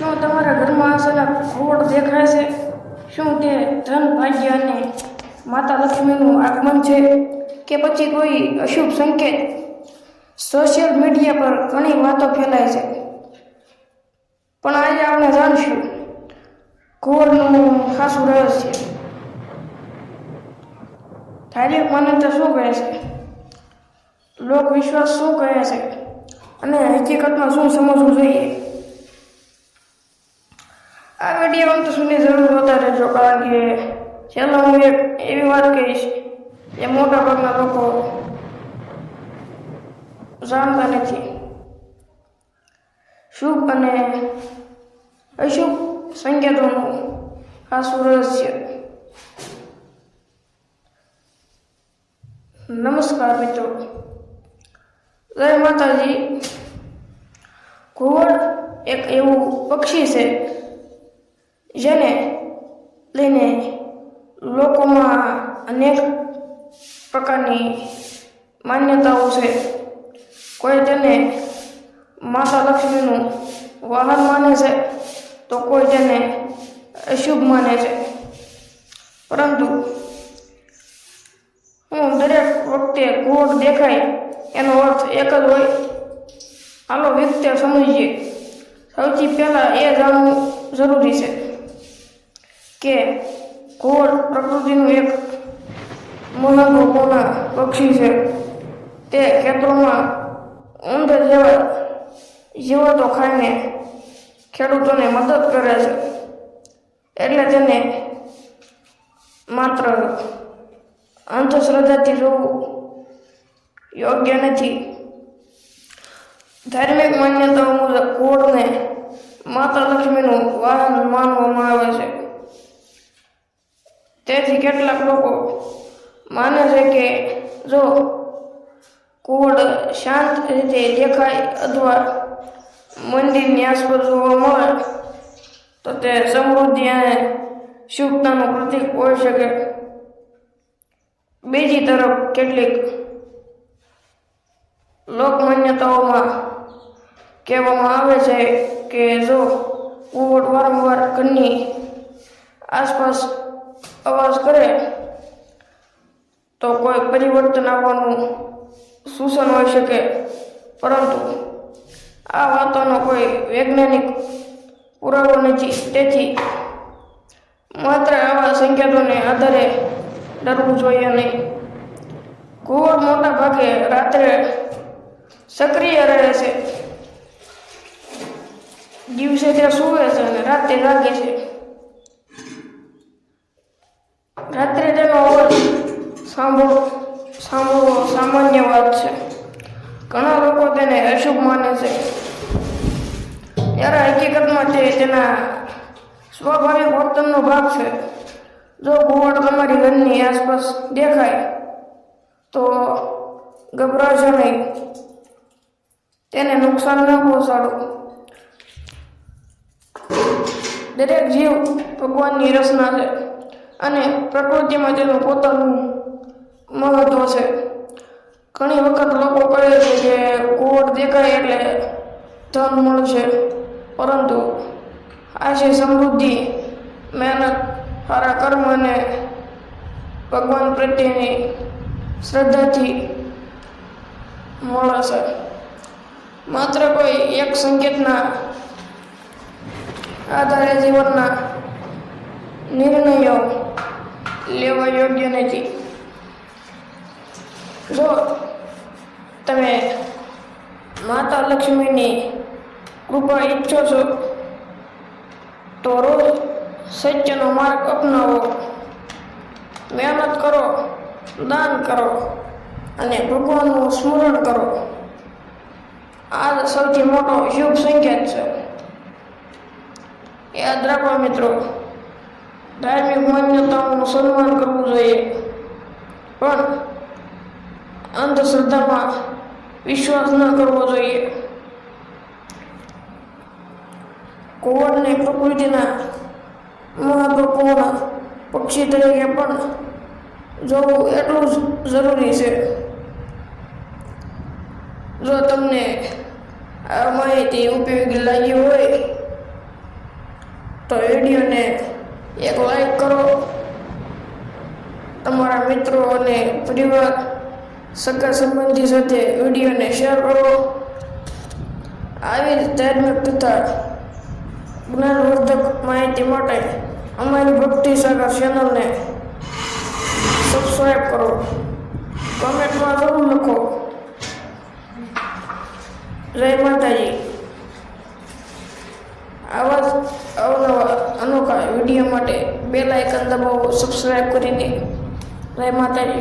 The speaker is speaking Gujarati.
શું તમારા ઘરમાં અચાનક ઘુવડ દેખાય છે? શું તે ધન, ભાગ્ય અને માતા લક્ષ્મીનું આગમન છે કે પછી કોઈ અશુભ સંકેત? સોશિયલ મીડિયા પર ઘણી વાતો ફેલાય છે, પણ આજે આપણે જાણીશું ઘુવડનું ખાસું રહસ્ય. ધાર્મિક માન્યતા શું કહે છે, લોકવિશ્વાસ શું કહે છે અને હકીકતમાં શું સમજવું જોઈએ? આ વિડીયો અંત સુધી જરૂર જોતા રહેજો, કારણ કે છેલ્લા હું એક એવી વાત કહીશ જે મોટા ભાગના લોકો જાણતા નથી. શુભ અને અશુભ સંકેતોનું ખાસું રહસ્ય. નમસ્કાર મિત્રો, જય માતાજી. ઘુવડ એક એવું પક્ષી છે જેને લઈને લોકોમાં અનેક પ્રકારની માન્યતાઓ છે. કોઈ તેને માતા લક્ષ્મીનું વાહન માને છે, તો કોઈ તેને અશુભ માને છે. પરંતુ દરેક વખતે ઘુવડ દેખાય એનો અર્થ એક જ હોય. હાલો વ્યક્તિ સમજીએ. સૌથી પહેલાં એ જાણવું જરૂરી છે કે ઘુવડ પ્રકૃતિનું એક મહત્વપૂર્ણ પક્ષી છે. તે ખેતરોમાં ઉંદર જેવા જીવાતો ખાઈને ખેડૂતોને મદદ કરે છે, એટલે તેને માત્ર અંધશ્રદ્ધાથી જોવું યોગ્ય નથી. ધાર્મિક માન્યતાઓ મુજબ ઘુવડને માતા લક્ષ્મીનું વાહન માનવામાં આવે છે. તેથી કેટલાક લોકો માને છે કે જો ઘુવડ શાંત રીતે દેખાય અથવા મંદિરની આસપાસ જોવા મળે તો તે સમૃદ્ધિ અને શુભતાનું પ્રતીક હોઈ શકે. બીજી તરફ કેટલીક લોકમાન્યતાઓમાં કહેવામાં આવે છે કે જો ઘુવડ વારંવાર ઘરની આસપાસ અવાજ કરે તો કોઈ પરિવર્તન આવવાનું સૂચન હોઈ શકે. પરંતુ આ વાતોનો કોઈ વૈજ્ઞાનિક પુરાવો નથી. તેથી માત્ર આવા સંકેતોને આધારે ડરવું જોઈએ નહીં. ઘુવડ મોટા ભાગે રાત્રે સક્રિય રહે છે. દિવસે તે સૂવે છે અને રાતે જાગે છે. રાત્રે તેનો અવાજ સાંભળવો સામાન્ય વાત છે. ઘણા લોકો તેને અશુભ માને છે, ત્યારે હકીકતમાં તે તેના સ્વાભાવિક વર્તનનો ભાગ છે. જો ઘુવડ તમારી ઘરની આસપાસ દેખાય તો ગભરાશો નહીં. તેને નુકસાન ન પહોંચાડો. દરેક જીવ ભગવાનની રચના છે અને પ્રકૃતિમાં તેનું પોતાનું મહત્વ છે. ઘણી વખત લોકો કહે છે કે ઘુવડ દેખાય એટલે ધન મળશે, પરંતુ આજે સમૃદ્ધિ, મહેનત, સારા કર્મ અને ભગવાન પ્રત્યેની શ્રદ્ધાથી મળે છે. માત્ર કોઈ એક સંકેતના આધારે જીવનના નિર્ણયો લેવા યોગ્ય નથી. જો તમે માતા લક્ષ્મીની કૃપા ઈચ્છો છો તો રોજ સત્યનો માર્ગ અપનાવો, મહેનત કરો, દાન કરો અને ભગવાનનું સ્મરણ કરો. આ સૌથી મોટો શુભ સંકેત છે. યાદ રાખો મિત્રો, ધાર્મિક માન્યતાઓનું સન્માન કરવું જોઈએ, પણ અંધશ્રદ્ધામાં વિશ્વાસ ન કરવો જોઈએ. ઘુવડને પ્રકૃતિના મહત્વપૂર્ણ પક્ષી તરીકે પણ જોવું એટલું જ જરૂરી છે. જો તમને આ માહિતી ઉપયોગી લાગી હોય તો વિડીયોને એક લાઈક કરો, તમારા મિત્રો અને પરિવાર સગા સંબંધી સાથે વિડીયોને શેર કરો. આવી ધાર્મિક તથા જ્ઞાનવર્ધક માહિતી માટે અમારી ભક્તિ સાગર ચેનલને સબસ્ક્રાઈબ કરો. કમેન્ટમાં જરૂર લખો જય માતાજી. આવા જ અવનવા અનોખા વિડીયો માટે બેલ આઇકન દબાવો, સબસ્ક્રાઈબ કરીને. જય માતાજી.